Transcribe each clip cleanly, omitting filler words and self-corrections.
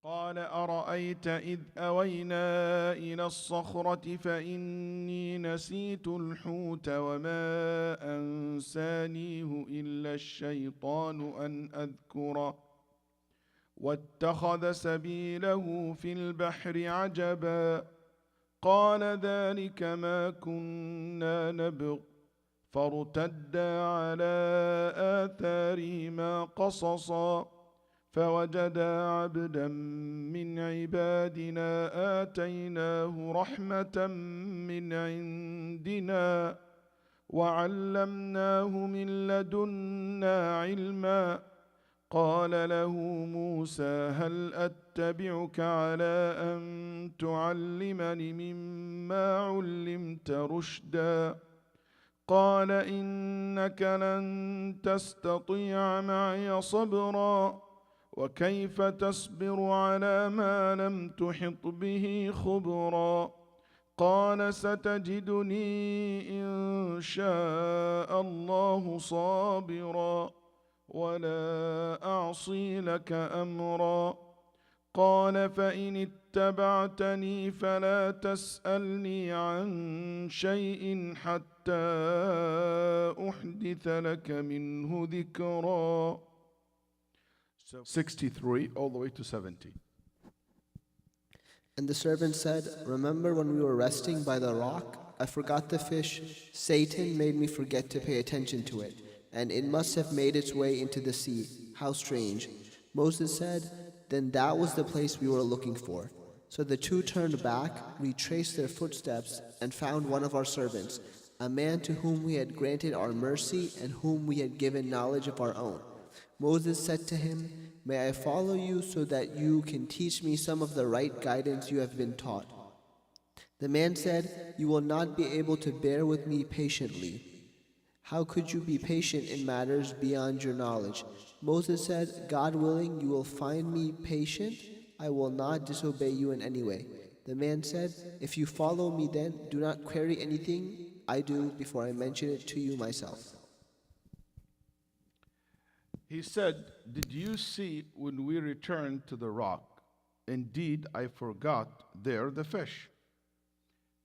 قال أرأيت إذ أوينا إلى الصخرة فإني نسيت الحوت وما أنسانيه إلا الشيطان أن أذكره واتخذ سبيله في البحر عجبا قال ذلك ما كنا نبغ فارتدا على آثارهما قصصا فوجدا عبدا من عبادنا آتيناه رحمة من عندنا وعلمناه من لدنا علما قال له موسى هل أتبعك على أن تعلمني مما علمت رشدا قال إنك لن تستطيع معي صبرا وكيف تصبر على ما لم تحط به خبرا قال ستجدني إن شاء الله صابرا ولا أعصي لك أمرا قال فإن اتبعتني فلا تسألني عن شيء حتى أحدث لك منه ذكرا. 63 all the way to 70. And the servant said, remember when we were resting by the rock? I forgot the fish. Satan made me forget to pay attention to it, and it must have made its way into the sea. How strange. Moses said, then that was the place we were looking for. So the two turned back, retraced their footsteps, and found one of our servants, a man to whom we had granted our mercy and whom we had given knowledge of our own. Moses said to him, may I follow you so that you can teach me some of the right guidance you have been taught. The man said, you will not be able to bear with me patiently. How could you be patient in matters beyond your knowledge? Moses said, God willing, you will find me patient. I will not disobey you in any way. The man said, if you follow me then, do not query anything I do before I mention it to you myself. He said, did you see when we returned to the rock? Indeed, I forgot there the fish.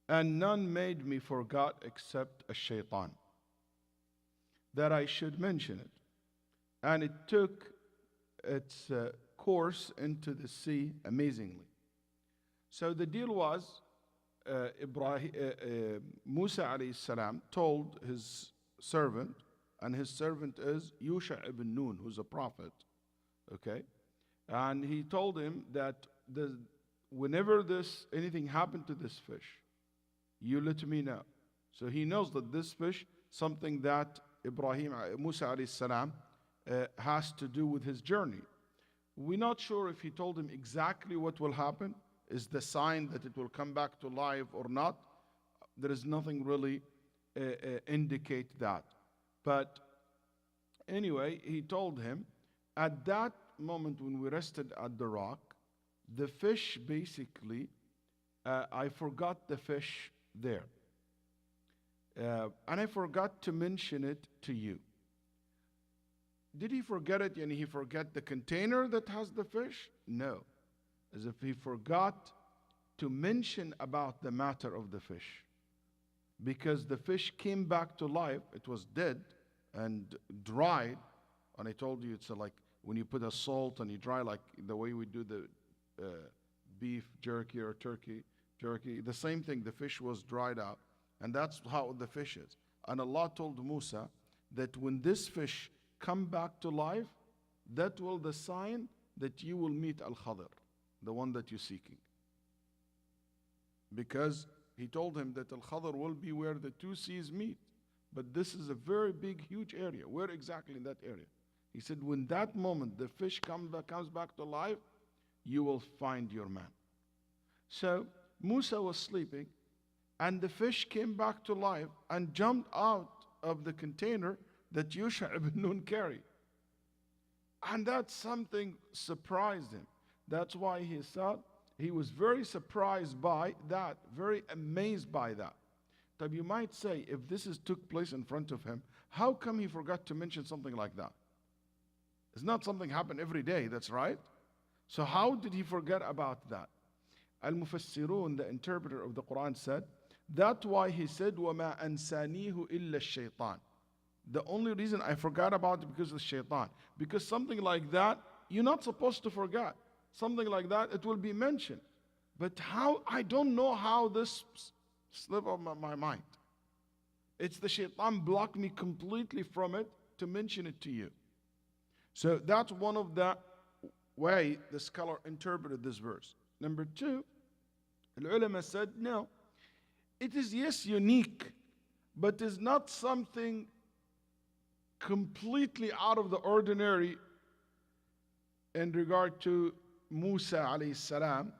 And none made me forget except a shaitan, that I should mention it. And it took its course into the sea amazingly. So the deal was, Musa alayhi salam told his servant, and his servant is Yusha ibn Nun, who's a prophet, okay? And he told him that whenever anything happened to this fish, you let me know. So he knows that this fish, something that Musa alayhi salam has to do with his journey. We're not sure if he told him exactly what will happen, is the sign that it will come back to life or not. There is nothing really indicate that. But anyway, he told him, at that moment when we rested at the rock, the fish basically, I forgot the fish there. And I forgot to mention it to you. Did he forget it and he forgot the container that has the fish? No. As if he forgot to mention about the matter of the fish. Because the fish came back to life, it was dead and dried. And I told you it's like when you put a salt and you dry, like the way we do the beef jerky or turkey jerky. The same thing, the fish was dried out. And that's how the fish is. And Allah told Musa that when this fish come back to life, that will the sign that you will meet Al-Khadr, the one that you're seeking. Because he told him that Al-Khadr will be where the two seas meet. But this is a very big, huge area. Where exactly in that area? He said, when that moment the fish comes back to life, you will find your man. So Musa was sleeping, and the fish came back to life and jumped out of the container that Yusha ibn Nun carried. And that something surprised him. That's why he thought he was very surprised by that, very amazed by that. But you might say, if this took place in front of him, how come he forgot to mention something like that? It's not something happen every day, that's right. So how did he forget about that? Al-Mufassirun, the interpreter of the Quran, said, that's why he said, وَمَا أَنسَانِيهُ إِلَّا الشَّيْطَانِ. The only reason I forgot about it because of the shaitan. Because something like that, you're not supposed to forget. Something like that, it will be mentioned. But how, I don't know how this slipped off my mind. It's the shaitan blocked me completely from it to mention it to you. So that's one of the way the scholar interpreted this verse. Number two, the ulama said, no, it is yes unique, but is not something completely out of the ordinary in regard to Musa alayhi salam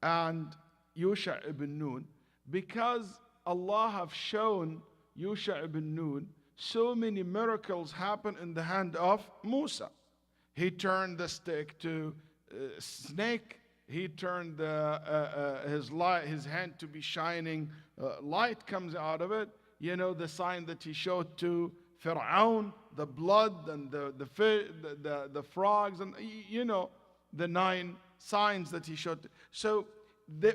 and Yusha ibn Nun, because Allah have shown Yusha ibn Nun so many miracles happen in the hand of Musa. He turned the stick to a snake. He turned his hand to be shining. Light comes out of it. You know, the sign that he showed to Fir'aun, the blood and the frogs, and you know, the 9 signs that he showed. So,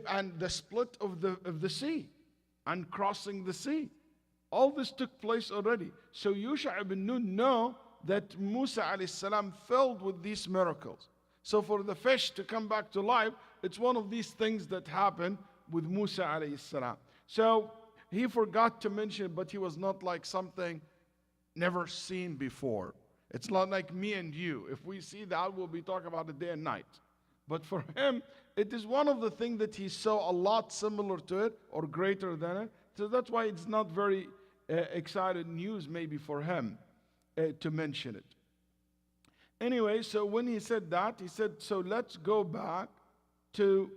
and the split of the sea and crossing the sea. All this took place already. So Yusha ibn Nun know that Musa alayhi salam filled with these miracles. So for the fish to come back to life, it's one of these things that happened with Musa alayhi salam. So he forgot to mention, but he was not like something never seen before. It's not like me and you. If we see that, we'll be talking about it day and night. But for him, it is one of the things that he saw a lot similar to it or greater than it. So that's why it's not very excited news maybe for him to mention it. Anyway, so when he said that, he said, so let's go back to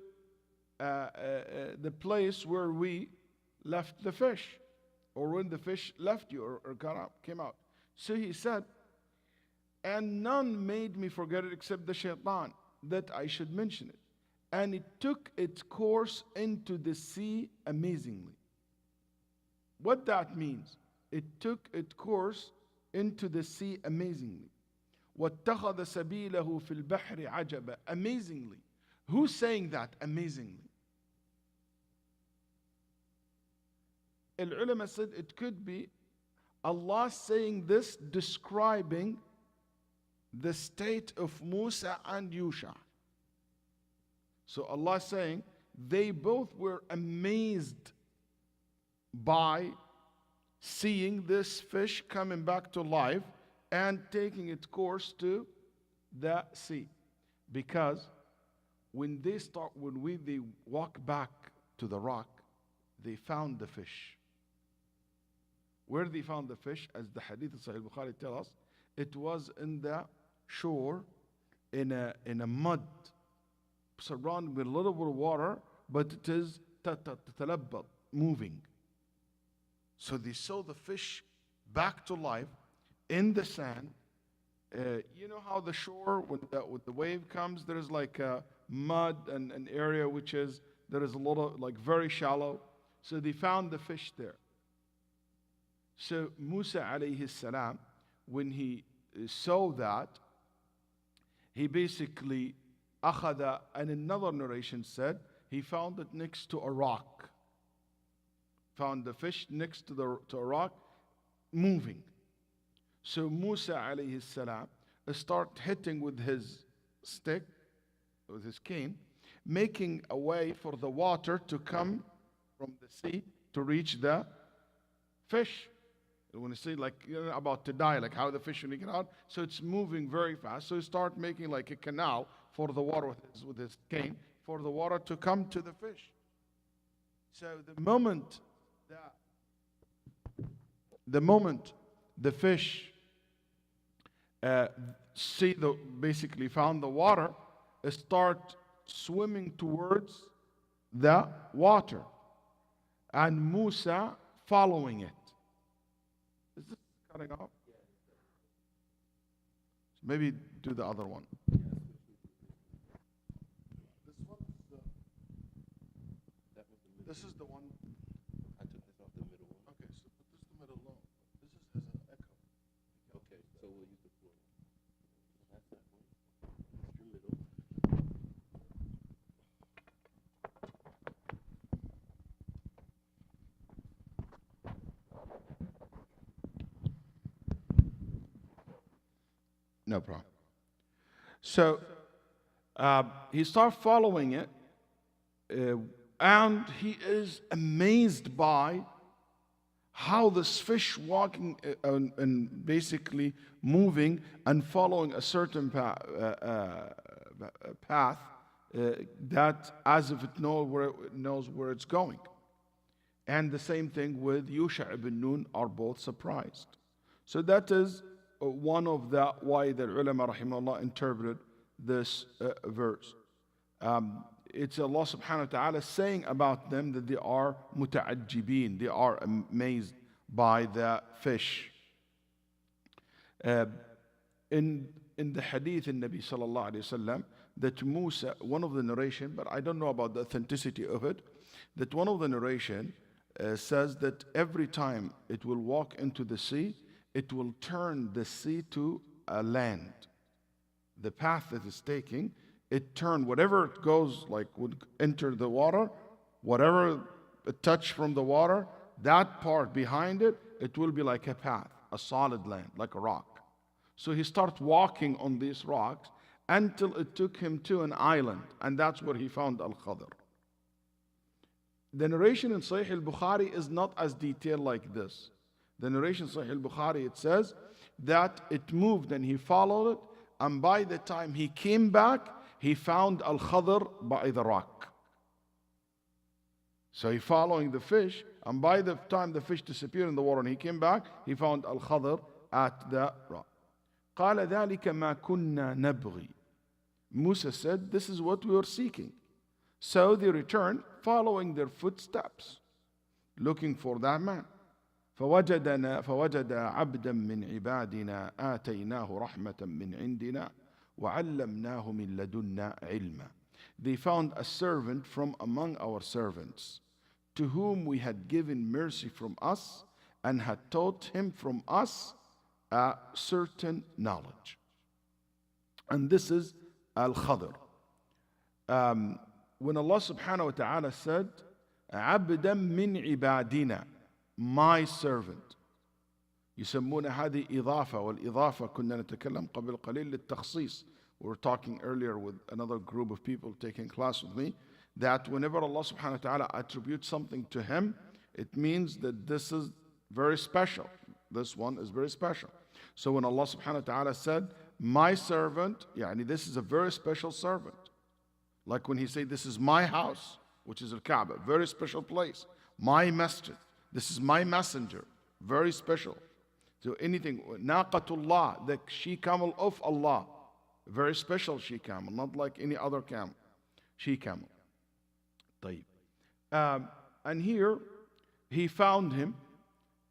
the place where we left the fish, or when the fish left you or came out. So he said, and none made me forget it except the shaitan, that I should mention it. And it took its course into the sea amazingly. What that means, it took its course into the sea amazingly. وَاتَّخَذَ سَبِيلَهُ فِي الْبَحْرِ عَجَبًا. Amazingly. Who's saying that amazingly? Al-ulama said it could be Allah saying this, describing the state of Musa and Yusha. So Allah saying they both were amazed by seeing this fish coming back to life and taking its course to the sea. Because when they walk back to the rock, they found the fish. Where they found the fish, as the hadith of Sahih Bukhari tell us, it was in the shore, in a mud, surrounded with a little bit of water, but it is tatalabbad, moving. So they saw the fish back to life in the sand. You know how the shore, when the wave comes, there is like a mud and an area which is, there is a lot of, like very shallow. So they found the fish there. So Musa alayhi salam, when he saw that, he basically, akhada, and another narration said, he found it next to a rock. Found the fish next to a rock, moving. So Musa alayhi salam start hitting with his stick, with his cane, making a way for the water to come from the sea to reach the fish. When you see like you're about to die, like how the fish when you get out, so it's moving very fast. So he start making like a canal for the water with his cane, for the water to come to the fish. So the moment the fish basically found the water, start swimming towards the water, and Musa following it. Is this cutting off? So maybe do the other one. This is the one. I took this off the middle one. Okay, so put this the middle low. This has an echo. Okay, so we'll use the floor. That's that one. It's your middle. No problem. So he starts following it, and he is amazed by how this fish walking and basically moving and following a certain path that as if it knows where it's going. And the same thing with Yusha ibn Nun are both surprised. So that is one of the why the ulama rahimahullah interpreted this verse. It's Allah subhanahu wa ta'ala saying about them that they are muta'ajjibeen, they are amazed by the fish. In the hadith in Nabi sallallahu alayhi wasallam, that Musa, one of the narration, but I don't know about the authenticity of it, that one of the narration says that every time it will walk into the sea, it will turn the sea to a land. The path that it's taking, it turned, whatever it goes, like would enter the water, whatever it touch from the water, that part behind it, it will be like a path, a solid land, like a rock. So he starts walking on these rocks until it took him to an island, and that's where he found Al-Khadr. The narration in Sahih al-Bukhari is not as detailed like this. The narration in Sahih al-Bukhari, it says that it moved and he followed it, and by the time he came back, he found Al-Khadr by the rock. So he following the fish, and by the time the fish disappeared in the water and he came back, he found Al-Khadr at the rock. قال ذلك ما كنا نبغي. Musa said, this is what we were seeking. So they returned, following their footsteps, looking for that man. فوجد عبدا من عبادنا آتيناه رحمة من عندنا وعلمناه من لدنا علما. They found a servant from among our servants, to whom we had given mercy from us and had taught him from us a certain knowledge. And this is Al-Khadr. When Allah subhanahu wa ta'ala said, عبدا من عبادنا, my servant. يسمون هذه إضافة, والإضافة كنا نتكلم قبل قليل للتخصيص. We were talking earlier with another group of people taking class with me, that whenever Allah subhanahu wa ta'ala attributes something to him, it means that this is very special. This one is very special. So when Allah subhanahu wa ta'ala said, my servant, yani this is a very special servant. Like when he said, this is my house, which is Al-Kaaba, very special place. My masjid, this is my messenger, very special. So anything, Naqatullah, the she-camel of Allah, very special she-camel, not like any other camel, she-camel. And here, he found him,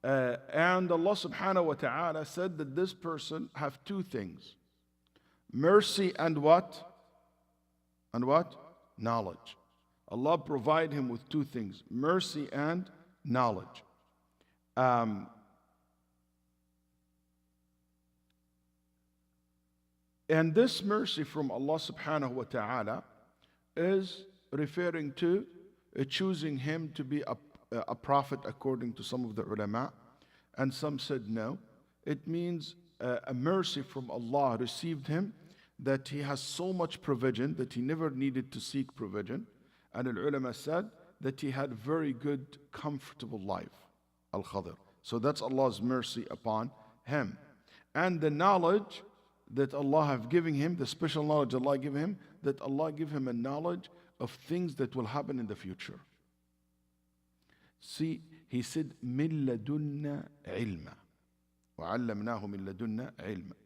and Allah subhanahu wa ta'ala said that this person have two things. Mercy and what? And what? Knowledge. Allah provide him with two things, mercy and knowledge. And this mercy from Allah subhanahu wa ta'ala is referring to choosing him to be a prophet according to some of the ulama, and some said no. It means a mercy from Allah received him, that he has so much provision that he never needed to seek provision. And the ulama said that he had very good, comfortable life, Al-Khadr. So that's Allah's mercy upon him. And the knowledge that Allah have given him, the special knowledge Allah give him, that Allah give him a knowledge of things that will happen in the future. See, he said, مِن لَدُنَّا عِلْمًا وَعَلَّمْنَاهُ مِن لَدُنَّا عِلْمًا.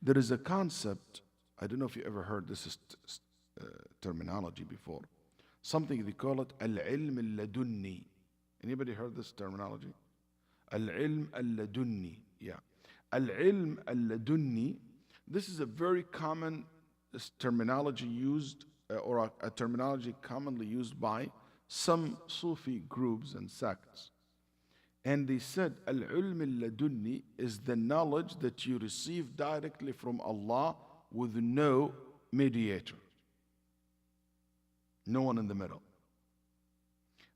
There is a concept, I don't know if you ever heard this terminology before. Something they call it al-ilm al-ladunni. Anybody heard this terminology? Al-ilm al-ladunni. Yeah. Al-ilm al-ladunni. This is a very common terminology used, or a terminology commonly used by some Sufi groups and sects. And they said, al-ilm al-ladunni is the knowledge that you receive directly from Allah with no mediator. No one in the middle.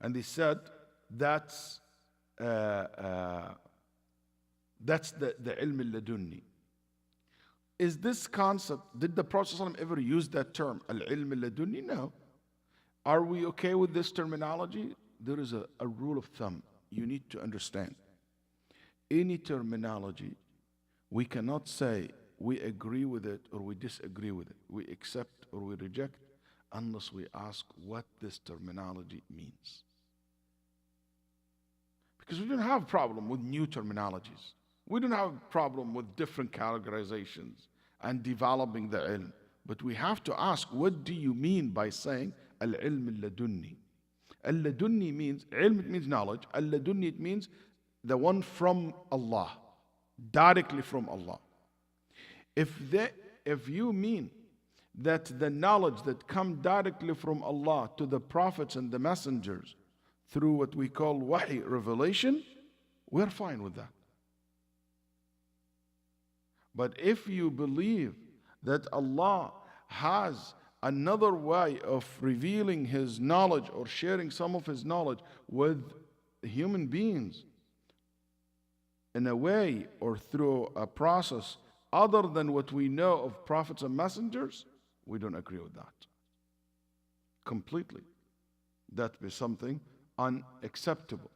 And they said that's the ilm al-ladunni. Is this concept, did the Prophet ﷺ ever use that term, al-ilm al-ladunni? No. Are we okay with this terminology? There is a rule of thumb you need to understand. Any terminology, we cannot say we agree with it or we disagree with it. We accept or we reject unless we ask what this terminology means. Because we don't have a problem with new terminologies. We don't have a problem with different categorizations and developing the ilm. But we have to ask, what do you mean by saying al-ilm al-ladunni? Al-ladunni means, ilm it means knowledge. Al-ladunni it means the one from Allah, directly from Allah. If you mean that the knowledge that comes directly from Allah to the prophets and the messengers through what we call wahi, revelation, we're fine with that. But if you believe that Allah has another way of revealing His knowledge or sharing some of His knowledge with human beings in a way or through a process other than what we know of prophets and messengers, we don't agree with that. Completely. That be something unacceptable.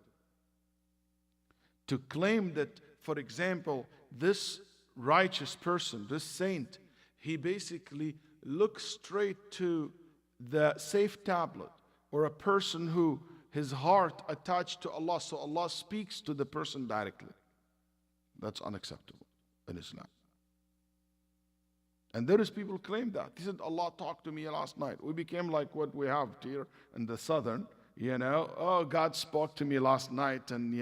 To claim that, for example, this righteous person, this saint, he basically looks straight to the safe tablet, or a person who his heart attached to Allah, so Allah speaks to the person directly. That's unacceptable in Islam. And there is people who claim that. He said, Allah talked to me last night. We became like what we have here in the southern, oh, God spoke to me last night, and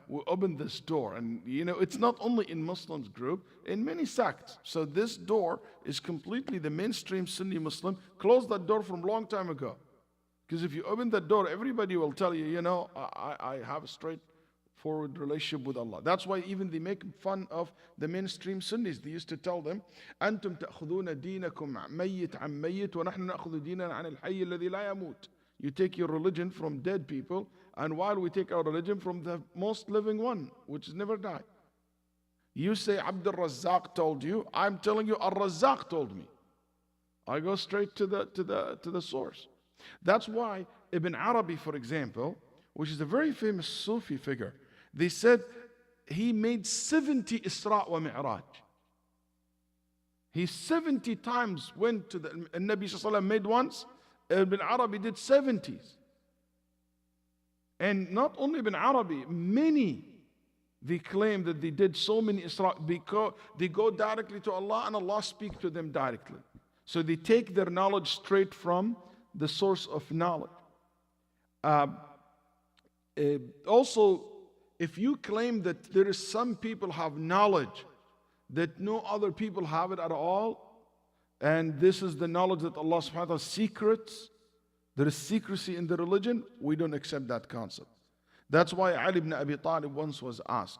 we opened this door. And it's not only in Muslims group, in many sects. So this door is completely, the mainstream Sunni Muslim closed that door from a long time ago. Because if you open that door, everybody will tell you, I have a straightforward relationship with Allah. That's why even they make fun of the mainstream Sunnis. They used to tell them, أنتم تأخذون دينكم ميت عن ميت ونحن نأخذ ديننا عن الحي الذي لا يموت. You take your religion from dead people, and while we take our religion from the most living one, which has never died. You say Abdul Razzaq told you, I'm telling you Al-Razzaq told me. I go straight to the source. That's why Ibn Arabi, for example, which is a very famous Sufi figure, they said he made 70 Isra wa Mi'raj. He 70 times went to the Nabi Sallallahu Alaihi Wasallam made once. Ibn Arabi did 70s. And not only Ibn Arabi, many, they claim that they did so many Isra because they go directly to Allah and Allah speaks to them directly. So they take their knowledge straight from the source of knowledge. Also, if you claim that there is some people have knowledge that no other people have it at all, and this is the knowledge that Allah subhanahu wa ta'ala secrets, there is secrecy in the religion, we don't accept that concept. That's why Ali ibn Abi Talib once was asked,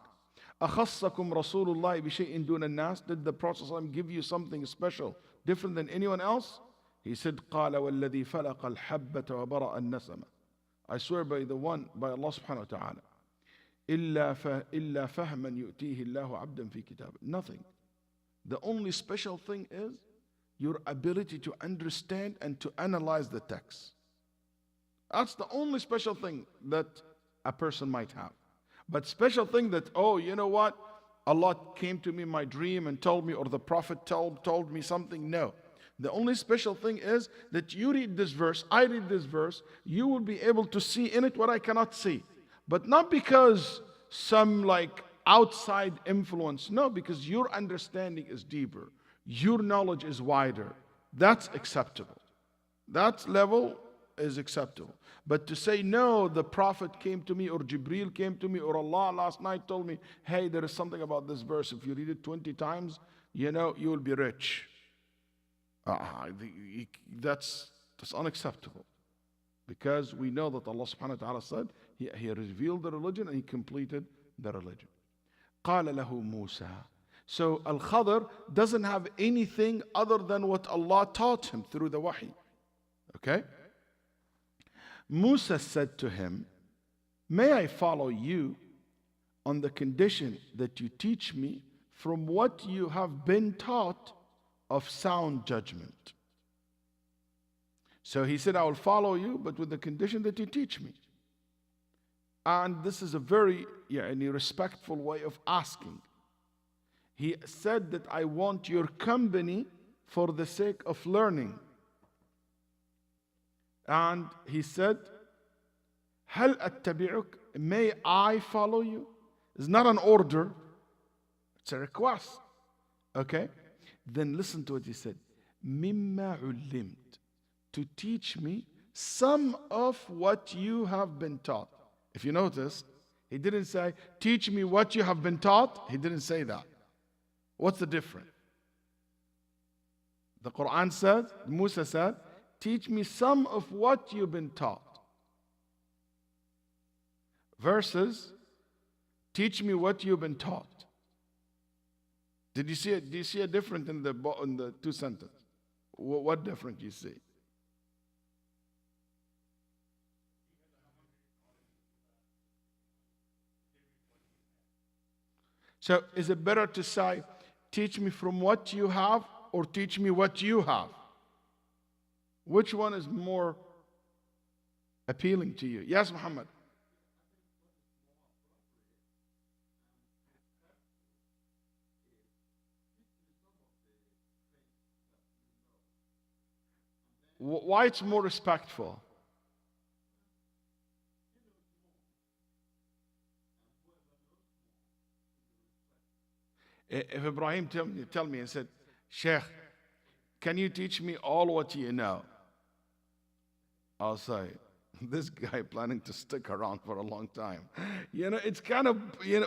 أَخَصَّكُمْ رَسُولُ اللَّهِ بِشَيْءٍ دُونَ النَّاسِ? Did the Prophet ﷺ give you something special, different than anyone else? He said, قَالَ وَالَّذِي فَلَقَ الْحَبَّةَ وَبَرَأَ النَّسَمَ. I swear by the one, by Allah subhanahu wa ta'ala, إِلَّا فَهْمًا يُؤْتِيهِ اللَّهُ عَبْدًا فِي كِتَابٍ. Nothing. The only special thing is your ability to understand and to analyze the text. That's the only special thing that a person might have. But special thing that, oh, you know what? Allah came to me in my dream and told me, or the Prophet told me something. No. The only special thing is that you read this verse, I read this verse, you will be able to see in it what I cannot see. But not because some like outside influence. No, because your understanding is deeper. Your knowledge is wider. That's acceptable. That level is acceptable. But to say, no, the Prophet came to me, or Jibreel came to me, or Allah last night told me, hey, there is something about this verse. If you read it 20 times, you will be rich. That's unacceptable. Because we know that Allah subhanahu wa ta'ala said, He revealed the religion and He completed the religion. قَالَ لَهُ مُوسَى. So Al-Khadr doesn't have anything other than what Allah taught him through the wahi. Okay? Musa said to him, may I follow you on the condition that you teach me from what you have been taught of sound judgment. So he said, I will follow you, but with the condition that you teach me. And this is a very respectful way of asking. He said that I want your company for the sake of learning. And he said, هل أتبعك? May I follow you? It's not an order, it's a request. Okay? Then listen to what he said. مما علمت. To teach me some of what you have been taught. If you notice, he didn't say, teach me what you have been taught. He didn't say that. What's the difference? The Quran said, Musa said, teach me some of what you've been taught. Versus, teach me what you've been taught. Did you see it? Do you see a difference in the two sentences? What difference do you see? So is it better to say, teach me from what you have, or teach me what you have? Which one is more appealing to you? Yes, Muhammad. Why it's more respectful? If Ibrahim tell me and said, Sheikh, can you teach me all what you know? I'll say, this guy planning to stick around for a long time. It's kind of,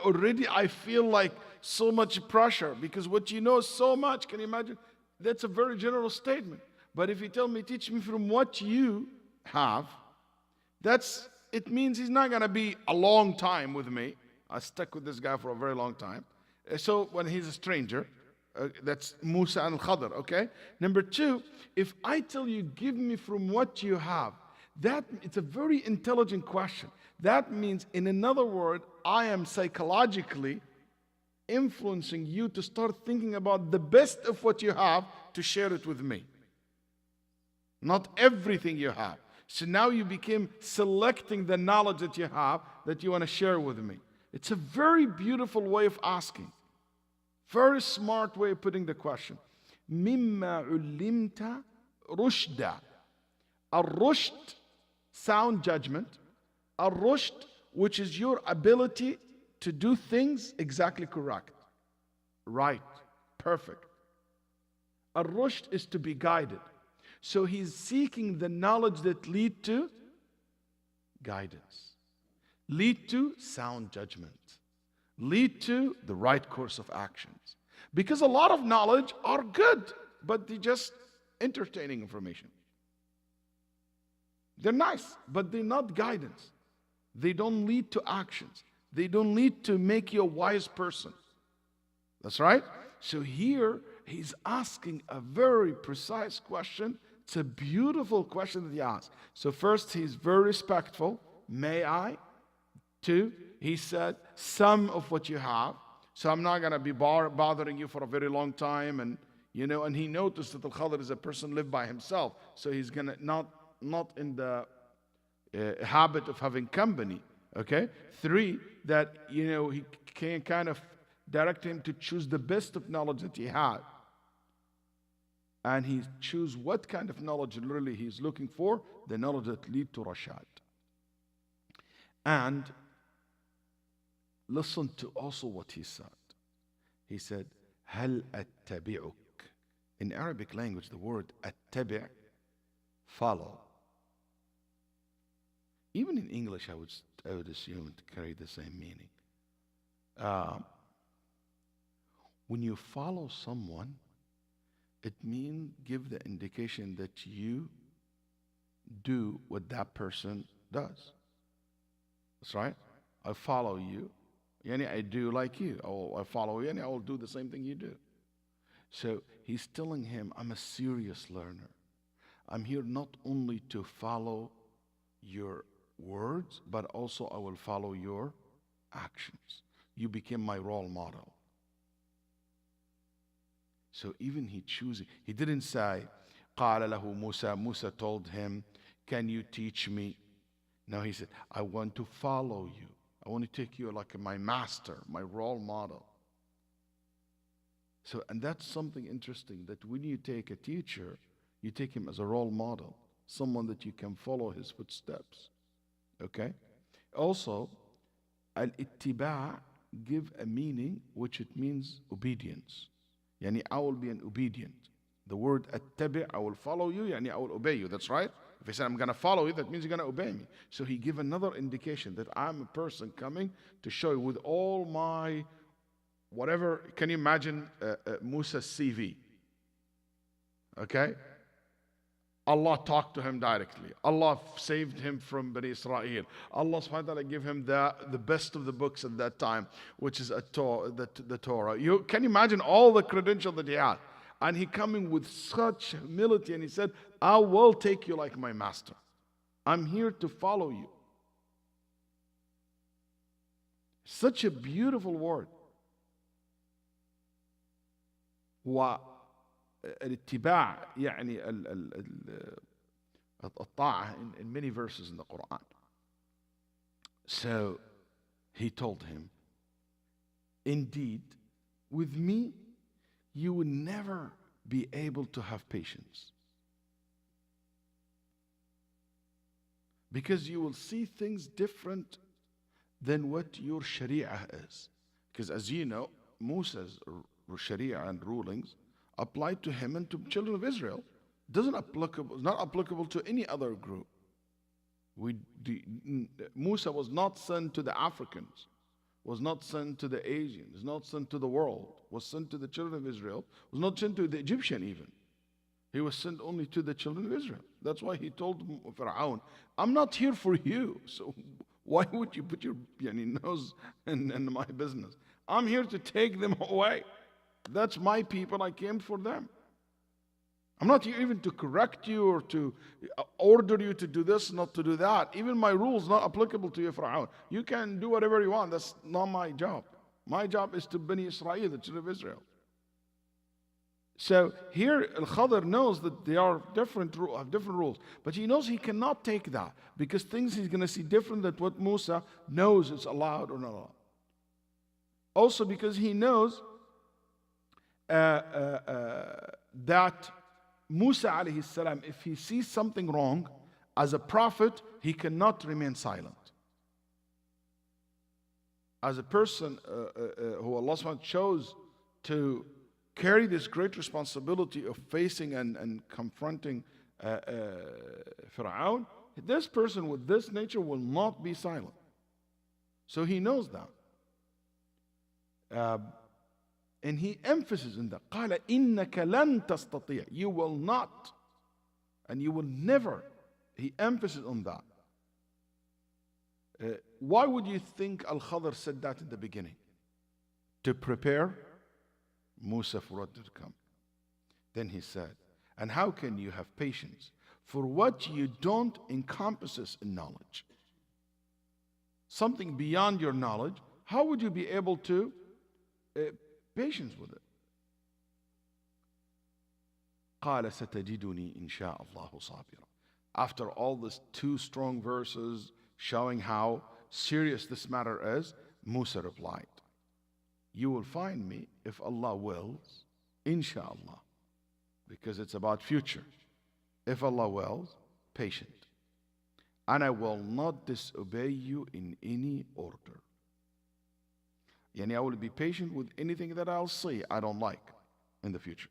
already I feel like so much pressure because what you know so much, can you imagine? That's a very general statement. But if you tell me, teach me from what you have, it means he's not going to be a long time with me. I stuck with this guy for a very long time. So when he's a stranger, that's Musa and Khadr, okay? Number two, if I tell you, give me from what you have, it's a very intelligent question. That means, in another word, I am psychologically influencing you to start thinking about the best of what you have to share it with me. Not everything you have. So now you became selecting the knowledge that you have that you want to share with me. It's a very beautiful way of asking. Very smart way of putting the question. مِمَّا عُلِّمْتَ رُشْدًا. Al-rushd, sound judgment. Al-rushd, which is your ability to do things exactly correct. Right. Perfect. Al-rushd is to be guided. So he's seeking the knowledge that lead to guidance, lead to sound judgment, lead to the right course of actions. Because a lot of knowledge are good, but they're just entertaining information. They're nice, but they're not guidance. They don't lead to actions. They don't lead to make you a wise person. That's right. So here he's asking a very precise question. It's a beautiful question that he asks. So first, he's very respectful. May I? Two, he said, some of what you have. So I'm not going to be bothering you for a very long time. And he noticed that Al-Khadr is a person lived by himself. So he's going to not in the habit of having company. Okay? Three, that, he can kind of direct him to choose the best of knowledge that he had. And he choose what kind of knowledge really he's looking for, the knowledge that lead to Rashad. And listen to also what he said. He said, هل أتبعك. In Arabic language, the word أتبع, follow. Even in English, I would assume it carry the same meaning. When you follow someone, it means give the indication that you do what that person does. That's right. I follow you. I do like you. I follow you, and I will do the same thing you do. So he's telling him, I'm a serious learner. I'm here not only to follow your words, but also I will follow your actions. You became my role model. So even he chooses, he didn't say, قال له موسى, Musa told him, can you teach me? No, he said, I want to follow you. I want to take you like my master, my role model. So, and that's something interesting, that when you take a teacher, you take him as a role model, someone that you can follow his footsteps. Okay? Also, al-ittiba' give a meaning which it means obedience. Yani I will be an obedient. The word attabi', I will follow you, yani I will obey you. That's right. If he said I'm going to follow you, that means you're going to obey me. So he give another indication that I'm a person coming to show you with all my whatever. Can you imagine Musa's CV? Okay? Allah talked to him directly. Allah saved him from Bani Israel. Allah subhanahu wa ta'ala gave him the best of the books at that time, which is the Torah. You can you imagine all the credentials that he had? And he coming with such humility, and he said, I will take you like my master. I'm here to follow you. Such a beautiful word. والاتباع يعني الطاعة in many verses in the Quran. So he told him, indeed, with me, you will never be able to have patience. Because you will see things different than what your Sharia is. Because as you know, Musa's Sharia and rulings applied to him and to children of Israel. It's not applicable to any other group. Musa was not sent to the Africans, was not sent to the Asians, was not sent to the world, was sent to the children of Israel, was not sent to the Egyptian even. He was sent only to the children of Israel. That's why he told Pharaoh, I'm not here for you, so why would you put your nose in my business? I'm here to take them away. That's my people, I came for them. I'm not here even to correct you or to order you to do this, not to do that. Even my rules not applicable to you, Pharaoh. You can do whatever you want. That's not my job. My job is to Bani Israel, the children of Israel. So here Al-Khadr knows that they are have different rules. But he knows he cannot take that because things he's going to see different than what Musa knows is allowed or not allowed. Also because he knows that Musa alayhi salam, if he sees something wrong, as a prophet, he cannot remain silent. As a person who Allah subhanahu wa ta'ala chose to carry this great responsibility of facing and confronting Pharaoh, this person with this nature will not be silent. So he knows that. And he emphasizes in that. قال إنك لن تستطيع. You will not, and you will never. He emphasizes on that. Why would you think Al-Khadr said that in the beginning? To prepare Musa for what to come. Then he said, and how can you have patience for what you don't encompasses in knowledge? Something beyond your knowledge, how would you be able to patience with it? قال ستجدني إن شاء الله صابرا. After all these two strong verses showing how serious this matter is, Musa replied, you will find me if Allah wills, inshallah, because it's about future. If Allah wills, patient. And I will not disobey you in any order. Yani I will be patient with anything that I'll see I don't like in the future.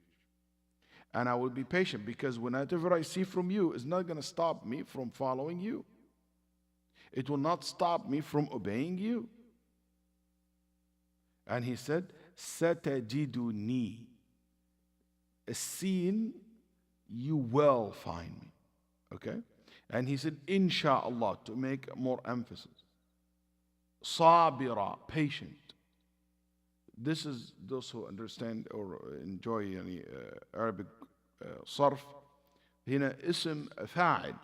And I will be patient because whenever I see from you, it's not going to stop me from following you. It will not stop me from obeying you. And he said, Satajiduni. Seen, you will find me. Okay? And he said, Insha'Allah, to make more emphasis. Sabira, patient. This is those who understand or enjoy any Arabic sarf. Hina ism fa'il.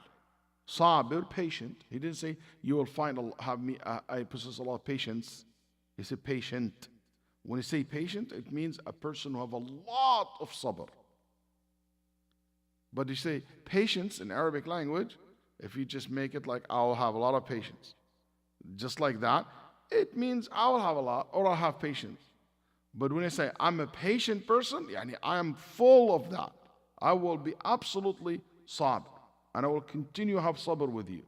Sabir, patient. He didn't say you will find have me. I possess a lot of patience. He said patient. When you say patient, it means a person who have a lot of sabr. But you say patience in Arabic language, if you just make it like I'll have a lot of patience, just like that, it means I'll have a lot or I'll have patience. But when I say I'm a patient person, yani I am full of that. I will be absolutely sabr and I will continue to have sabr with you.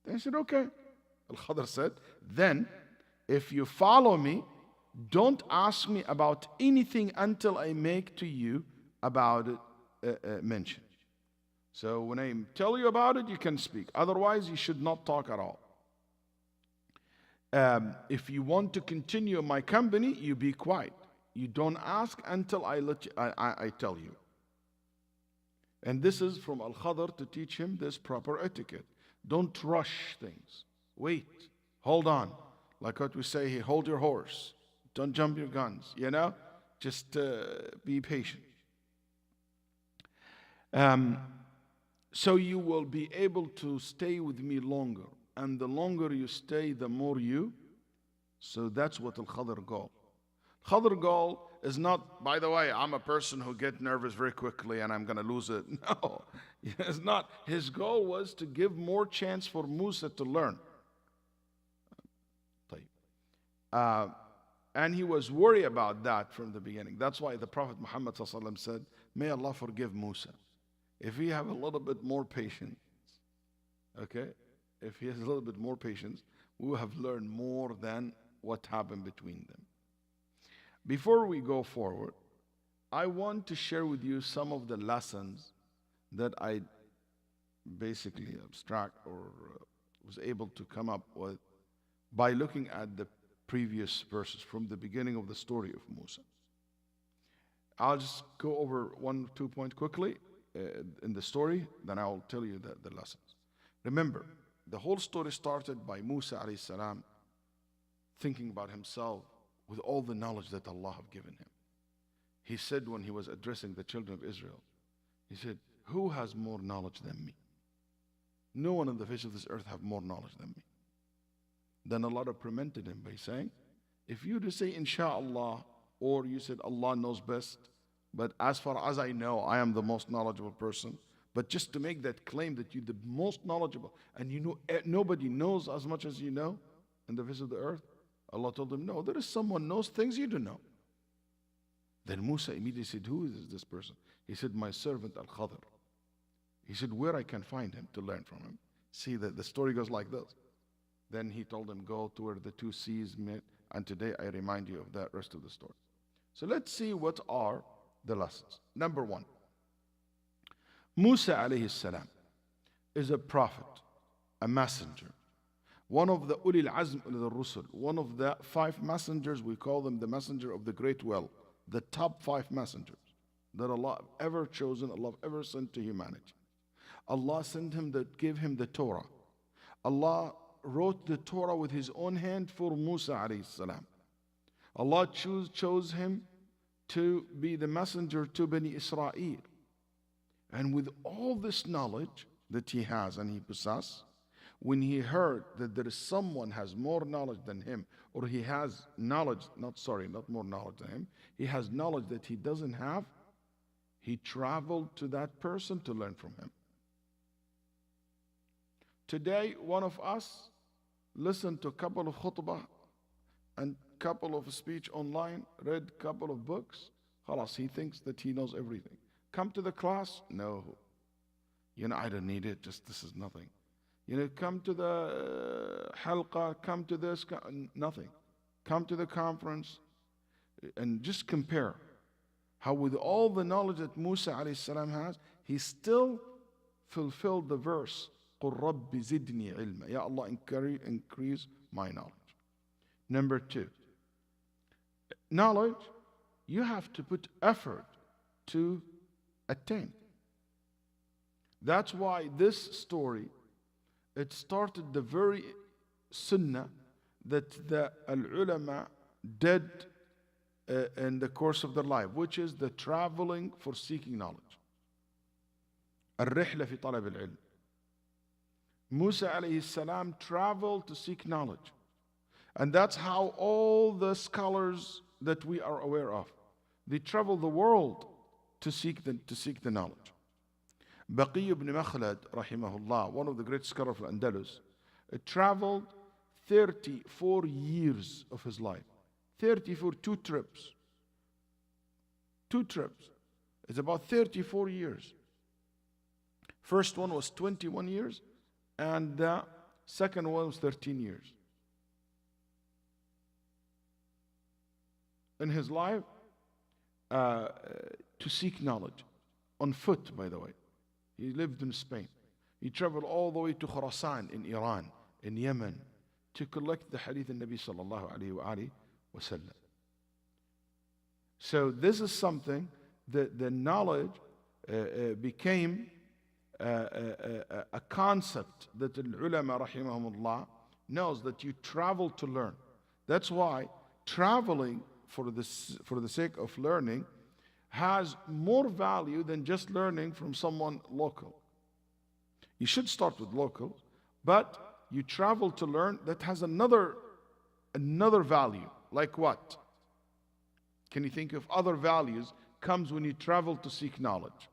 Then I said, okay. Al-Khadr said, then if you follow me, don't ask me about anything until I make to you about it mention. So when I tell you about it, you can speak. Otherwise, you should not talk at all. If you want to continue my company, you be quiet. You don't ask until I tell you. And this is from Al-Khadr to teach him this proper etiquette. Don't rush things. Wait. Hold on. Like what we say here, hold your horse. Don't jump your guns, you know? Just be patient. So you will be able to stay with me longer. And the longer you stay, the more you. So that's what Al-Khadr goal. Khadr goal is not, by the way, I'm a person who get nervous very quickly and I'm going to lose it. No, it's not. His goal was to give more chance for Musa to learn. And he was worried about that from the beginning. That's why the Prophet Muhammad said, may Allah forgive Musa. If he have a little bit more patience, okay, if he has a little bit more patience, we will have learned more than what happened between them. Before we go forward, I want to share with you some of the lessons that I basically abstract or was able to come up with by looking at the previous verses from the beginning of the story of Musa. I'll just go over 1 or 2 points quickly in the story, then I'll tell you the lessons. Remember, the whole story started by Musa alayhi salam thinking about himself with all the knowledge that Allah have given him. He said when he was addressing the children of Israel, he said, who has more knowledge than me? No one on the face of this earth have more knowledge than me. Then Allah reprimanded him by saying, if you just say inshallah, or you said Allah knows best, but as far as I know, I am the most knowledgeable person, but just to make that claim that you're the most knowledgeable, and you know nobody knows as much as you know on the face of the earth, Allah told him, no, there is someone knows things you don't know. Then Musa immediately said, who is this person? He said, my servant Al-Khadr. He said, where I can find him to learn from him. See, that the story goes like this. Then he told him, go to where the two seas meet, and today I remind you of that rest of the story. So let's see what are the lessons. Number 1, Musa alayhi salam is a prophet, a messenger. One of the ulil azm al-rusul, one of the 5 messengers, we call them the messenger of the great will, the top 5 messengers that Allah ever chosen, Allah ever sent to humanity. Allah sent him that gave him the Torah. Allah wrote the Torah with his own hand for Musa alayhi salam. Allah chose him to be the messenger to Bani Israel. And with all this knowledge that he has and he possesses, when he heard that there is someone has more knowledge than him, or he has knowledge, not more knowledge than him, he has knowledge that he doesn't have, he traveled to that person to learn from him. Today, one of us listened to a couple of khutbah and couple of speech online, read a couple of books, khalas, he thinks that he knows everything. Come to the class? No. I don't need it, just this is nothing. Come to the halqa, come to this, nothing. Come to the conference and just compare how with all the knowledge that Musa alayhi salam has, he still fulfilled the verse, قُلْ رَبِّ زِدْنِي عِلْمًا. Ya Allah, increase my knowledge. Number 2, knowledge, you have to put effort to attain. That's why this story, it started the very sunnah that the al-ulama did in the course of their life, which is the traveling for seeking knowledge. الرحلة في طلب العلم. Musa alayhi salam traveled to seek knowledge. And that's how all the scholars that we are aware of. They travel the world to seek the knowledge. Baqi ibn Makhlad, rahimahullah, one of the great scholars of Andalus, traveled 34 years of his life. 34, two trips. Two trips. It's about 34 years. First one was 21 years, and the second one was 13 years. In his life, to seek knowledge. On foot, by the way. He lived in Spain. He traveled all the way to Khurasan in Iran, in Yemen, to collect the hadith of Nabi sallallahu alayhi wa sallam. So this is something that the knowledge became a concept that the ulama rahimahumullah knows, that you travel to learn. That's why traveling for the sake of learning has more value than just learning from someone local. You should start with local, but you travel to learn, that has another value. Like what? Can you think of other values comes when you travel to seek knowledge?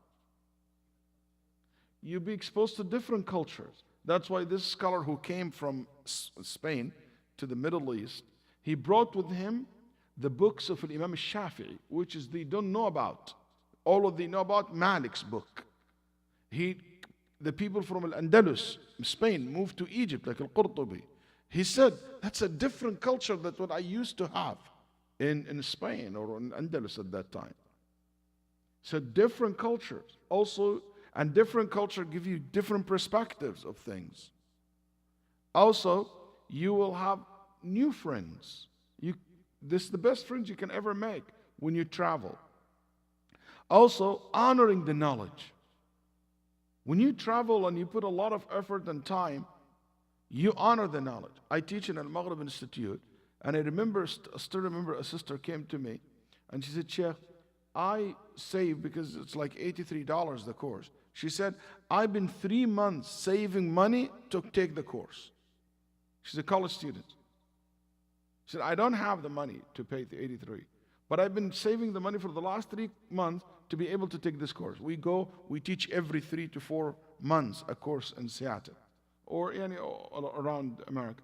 You'll be exposed to different cultures. That's why this scholar who came from Spain to the Middle East, he brought with him the books of Imam Shafi'i, which is they don't know about. All of they know about Malik's book. The people from Al-Andalus, Spain, moved to Egypt, like Al-Qurtubi. He said, that's a different culture than what I used to have in Spain or in Andalus at that time. So different cultures also, and different culture give you different perspectives of things. Also, you will have new friends. This is the best friends you can ever make when you travel. Also, honoring the knowledge. When you travel and you put a lot of effort and time, you honor the knowledge. I teach in Al-Maghrib Institute, and I still remember a sister came to me, and she said, Sheikh, I save, because it's like $83 the course. She said, I've been 3 months saving money to take the course. She's a college student. She said, I don't have the money to pay the 83, but I've been saving the money for the last 3 months to be able to take this course. We teach every 3 to 4 months a course in Seattle or around America.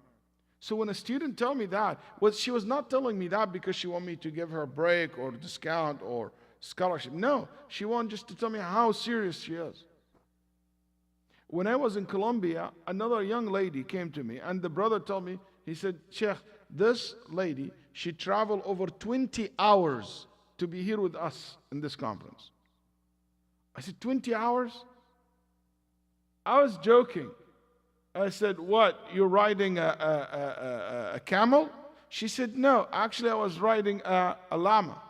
So when a student tell me that, she was not telling me that because she wanted me to give her a break or discount or scholarship. No, she wanted just to tell me how serious she is. When I was in Colombia, another young lady came to me, and the brother told me, he said, Sheikh, this lady, she traveled over 20 hours to be here with us in this conference. I said, 20 hours? I was joking. I said, what, you're riding a camel? She said, no, actually I was riding a llama.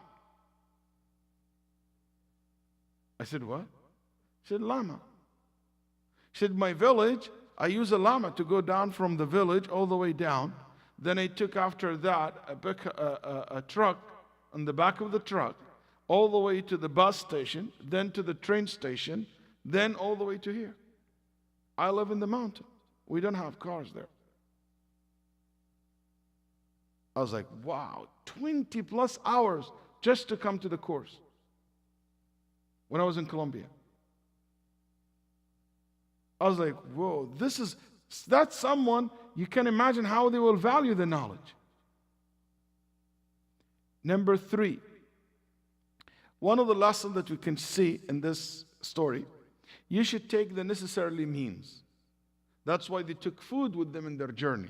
I said, what? She said, llama. She said, my village, I use a llama to go down from the village all the way down. Then I took after that a truck on the back of the truck all the way to the bus station, then to the train station, then all the way to here. I live in the mountain. We don't have cars there. I was like, wow, 20 plus hours just to come to the course when I was in Colombia. I was like, whoa, that's someone, you can imagine how they will value the knowledge. Number 3, one of the lessons that we can see in this story, you should take the necessary means. That's why they took food with them in their journey.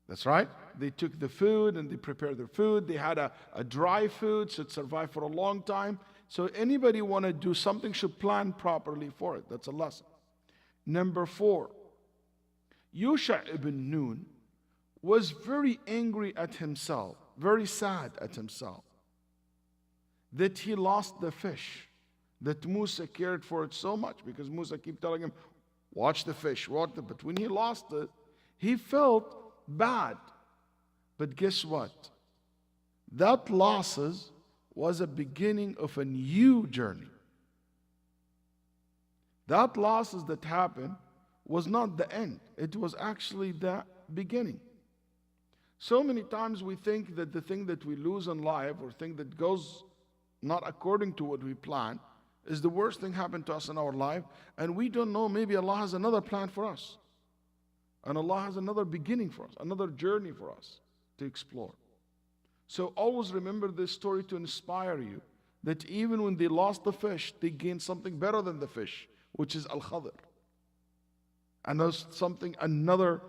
That's right. They took the food and they prepared their food. They had a dry food, so it survived for a long time. So anybody want to do something should plan properly for it. That's a lesson. Number 4, Yusha ibn Nun was very angry at himself, very sad at himself, that he lost the fish, that Musa cared for it so much, because Musa kept telling him, watch the fish, but when he lost it, he felt bad. But guess what? That losses was a beginning of a new journey. That losses that happened was not the end. It was actually the beginning. So many times we think that the thing that we lose in life or thing that goes not according to what we plan is the worst thing happened to us in our life, and we don't know maybe Allah has another plan for us. And Allah has another beginning for us, another journey for us to explore. So always remember this story to inspire you that even when they lost the fish, they gained something better than the fish, which is Al-Khadr. And that's something, another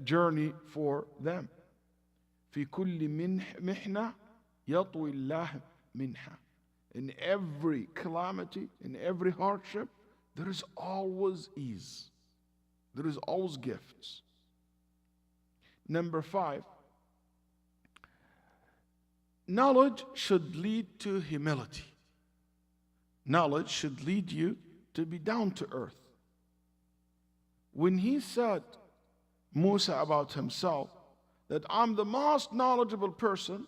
journey for them. في كل محنة يطوي الله منها. In every calamity, in every hardship, there is always ease. There is always gifts. Number 5, knowledge should lead to humility. Knowledge should lead you to be down to earth. When he said, Musa, about himself, that I'm the most knowledgeable person,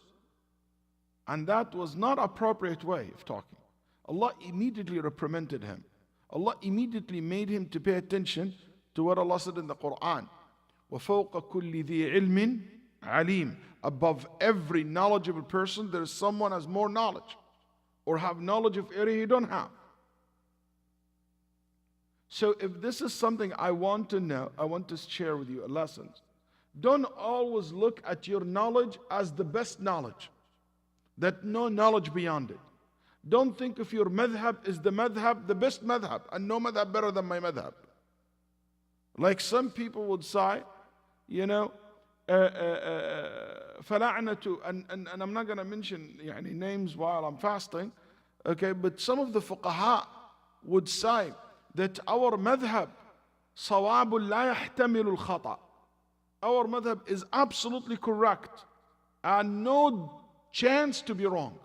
and that was not appropriate way of talking, Allah immediately reprimanded him. Allah immediately made him to pay attention to what Allah said in the Quran. وَفَوْقَ كُلِّ ذِي عِلْمٍ عَلِيمٍ. Above every knowledgeable person, there is someone has more knowledge or have knowledge of area you don't have. So if this is something I want to know, I want to share with you a lesson. Don't always look at your knowledge as the best knowledge, that no knowledge beyond it. Don't think of your madhab is the madhab, the best madhab, and no madhab better than my madhab. Like some people would say, you know, فَلَعْنَةُ, and I'm not going to mention names while I'm fasting, okay, but some of the fuqaha would say that our madhab, صَوَابٌ لَا يَحْتَمِلُ الْخَطَأ. Our madhab is absolutely correct and no chance to be wrong.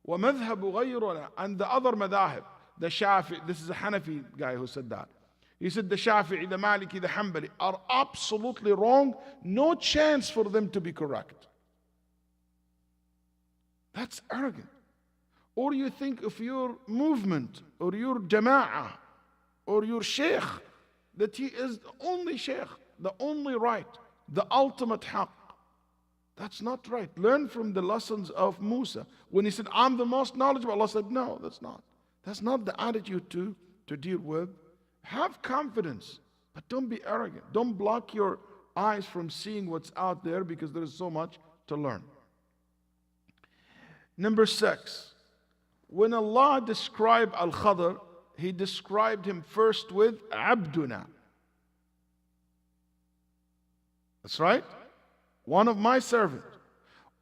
وَمَذْهَبُ غَيْرُنَا, and the other madhab, the Shafi'i, this is a Hanafi guy who said that. He said the Shafi'i, the Maliki, the Hanbali are absolutely wrong. No chance for them to be correct. That's arrogant. Or you think of your movement or your jama'ah or your sheikh that he is the only sheikh, the only right, the ultimate haqq. That's not right. Learn from the lessons of Musa. When he said, I'm the most knowledgeable, Allah said, no, that's not. That's not the attitude to deal with. Have confidence, but don't be arrogant. Don't block your eyes from seeing what's out there because there is so much to learn. Number 6, when Allah described Al-Khadr, He described him first with Abduna. That's right. One of my servants.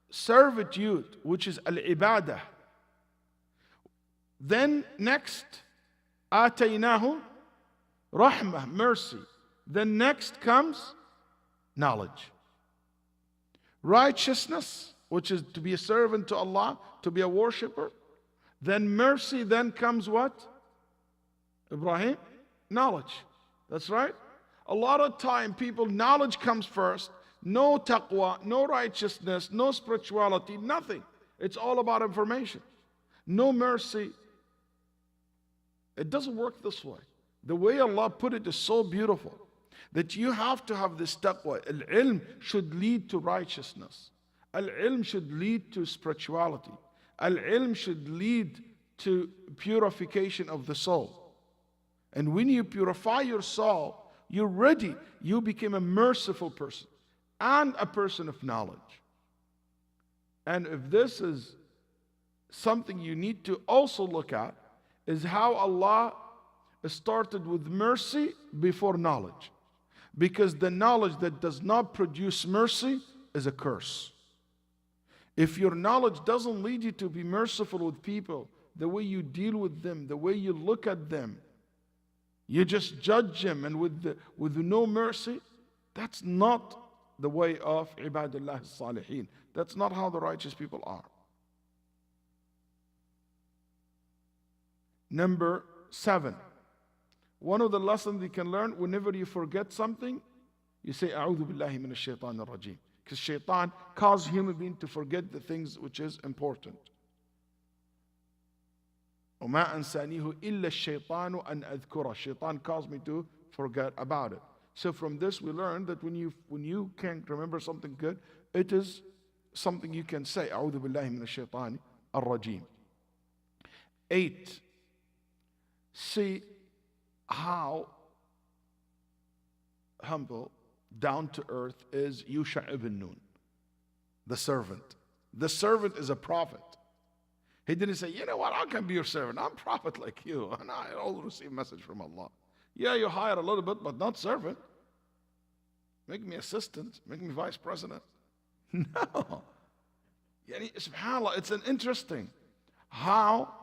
Servitude, which is Al-Ibadah. Then next, Ataynahu Rahmah, mercy. Then next comes knowledge. Righteousness, which is to be a servant to Allah, to be a worshipper. Then mercy, then comes what? Ibrahim? Knowledge. That's right. A lot of time people, knowledge comes first. No taqwa, no righteousness, no spirituality, nothing. It's all about information. No mercy. It doesn't work this way. The way Allah put it is so beautiful that you have to have this taqwa. Al-ilm should lead to righteousness. Al-ilm should lead to spirituality. Al-ilm should lead to purification of the soul. And when you purify your soul, you're ready. You become a merciful person and a person of knowledge. And if this is something you need to also look at, is how Allah started with mercy before knowledge. Because the knowledge that does not produce mercy is a curse. If your knowledge doesn't lead you to be merciful with people, the way you deal with them, the way you look at them, you just judge them and with no mercy, that's not the way of Ibadullah Salihin. That's not how the righteous people are. Number 7. One of the lessons you can learn, whenever you forget something, you say, A'udhu billahi minash shaitan ar-rajim. Because shaitan causes human beings to forget the things which is important. وَمَا أَنْسَانِيهُ إِلَّا الشَّيْطَانُ أَنْ أَذْكُرَ. Shaitan caused me to forget about it. So from this we learn that when you can't remember something good, it is something you can say. أعوذ بالله من الشيطان الرجيم. 8. See how humble, down to earth is Yusha ibn Nun, the servant. The servant is a prophet. He didn't say, you know what, I can be your servant. I'm a prophet like you, and I always receive message from Allah. Yeah, you hire a little bit, but not servant. Make me assistant, make me vice president. No. Yani, subhanAllah, it's an interesting how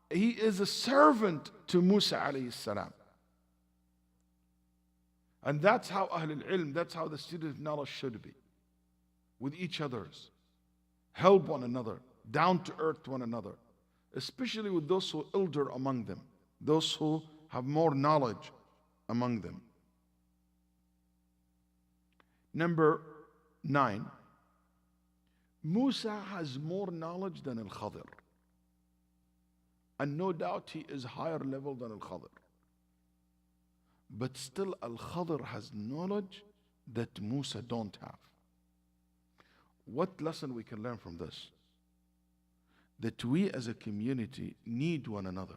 he is a servant to Musa alayhi salam. And that's how Ahlul Ilm, that's how the student of knowledge should be. With each others. Help one another. Down to earth to one another. Especially with those who are elder among them. Those who have more knowledge among them. Number 9. Musa has more knowledge than Al-Khadir. And no doubt he is higher level than Al-Khadir. But still Al-Khadir has knowledge that Musa don't have. What lesson we can learn from this? That we as a community need one another.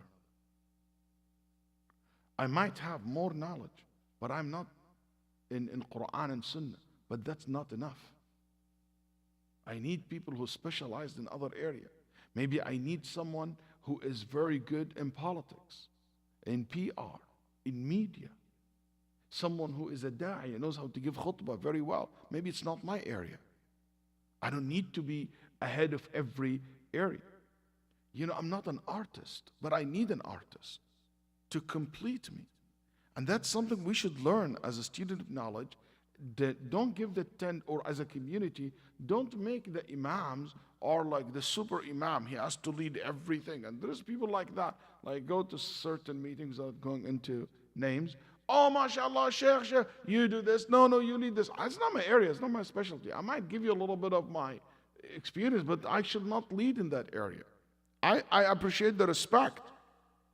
I might have more knowledge, but I'm not in Quran and Sunnah. But that's not enough. I need people who specialize in other area. Maybe I need someone who is very good in politics, in PR, in media. Someone who is a da'i, knows how to give khutbah very well. Maybe it's not my area. I don't need to be ahead of every area. You know, I'm not an artist, but I need an artist to complete me. And that's something we should learn as a student of knowledge. That don't give the tent, or as a community, don't make the imams or like the super imam. He has to lead everything. And there's people like that. Like go to certain meetings without going into names. Oh, mashallah, Sheikh, you do this. No, you lead this. It's not my area. It's not my specialty. I might give you a little bit of my experience, but I should not lead in that area. I appreciate the respect,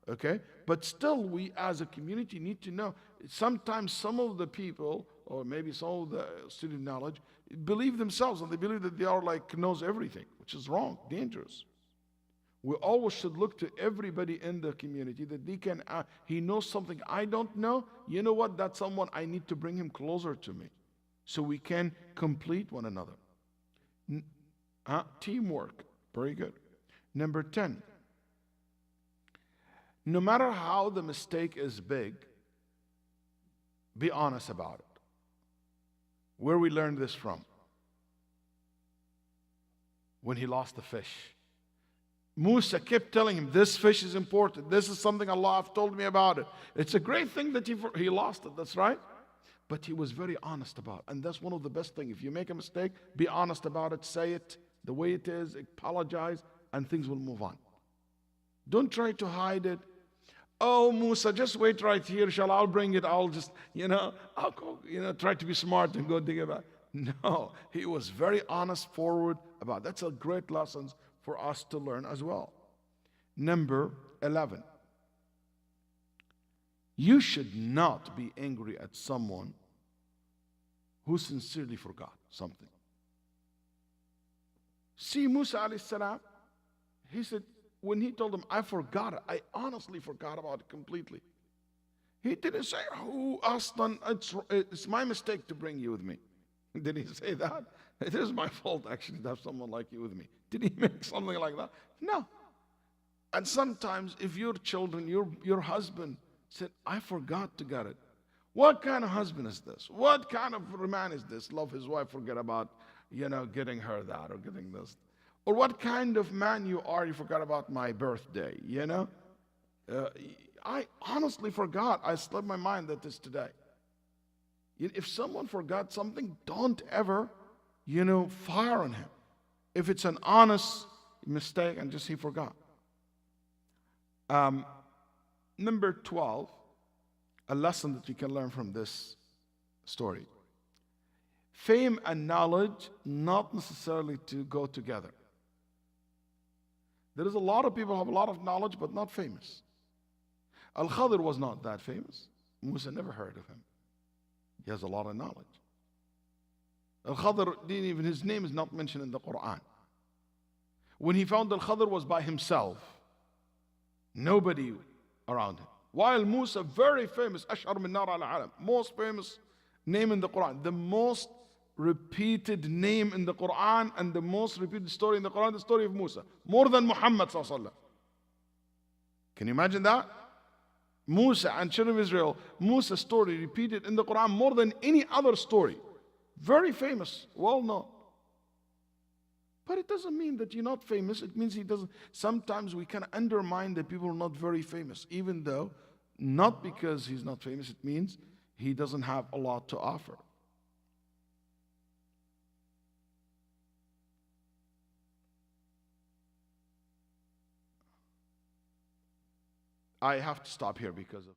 okay? But still, we as a community need to know. Sometimes some of the people, or maybe some of the student knowledge, believe themselves, and they believe that they are like knows everything, which is wrong, dangerous. We always should look to everybody in the community that they can, he knows something I don't know. You know what? That's someone I need to bring him closer to me so we can complete one another. Teamwork. Very good. Number 10. No matter how the mistake is big, be honest about it. Where we learned this from? When he lost the fish. Musa kept telling him, this fish is important. This is something Allah have told me about it. It's a great thing that he lost it, that's right. But he was very honest about it. And that's one of the best things. If you make a mistake, be honest about it. Say it the way it is. Apologize, and things will move on. Don't try to hide it. Oh, Musa, just wait right here. I'll bring it. I'll just, I'll go, try to be smart and go dig it out. No, he was very honest, forward about it. That's a great lesson for us to learn as well. Number 11. You should not be angry at someone who sincerely forgot something. See, Musa alayhi salam, he said, when he told him, I forgot it, I honestly forgot about it completely. He didn't say, oh, Aslan, it's my mistake to bring you with me. Did he say that? It is my fault, actually, to have someone like you with me. Did he make something like that? No. And sometimes, if your children, your husband said, I forgot to get it. What kind of husband is this? What kind of man is this? Love his wife, forget about, getting her that or getting this. Or what kind of man you are, you forgot about my birthday, I honestly forgot. I slipped my mind that is today. If someone forgot something, don't ever, fire on him. If it's an honest mistake and just he forgot. Number 12, a lesson that we can learn from this story. Fame and knowledge not necessarily to go together. There is a lot of people who have a lot of knowledge but not famous. Al-Khadir was not that famous. Musa never heard of him. He has a lot of knowledge. Al-Khadr, even his name is not mentioned in the Quran. When he found Al-Khadr was by himself, nobody around him. While Musa, very famous, Ash'ar min nar al-alam, most famous name in the Quran, the most repeated name in the Quran and the most repeated story in the Quran, the story of Musa, more than Muhammad sallallahu alaihi wasallam. Can you imagine that? Musa and children of Israel, Musa's story repeated in the Quran more than any other story. Very famous, well known. But it doesn't mean that you're not famous. It means he doesn't. Sometimes we can undermine the people who are not very famous, even though not because he's not famous, it means he doesn't have a lot to offer. I have to stop here because of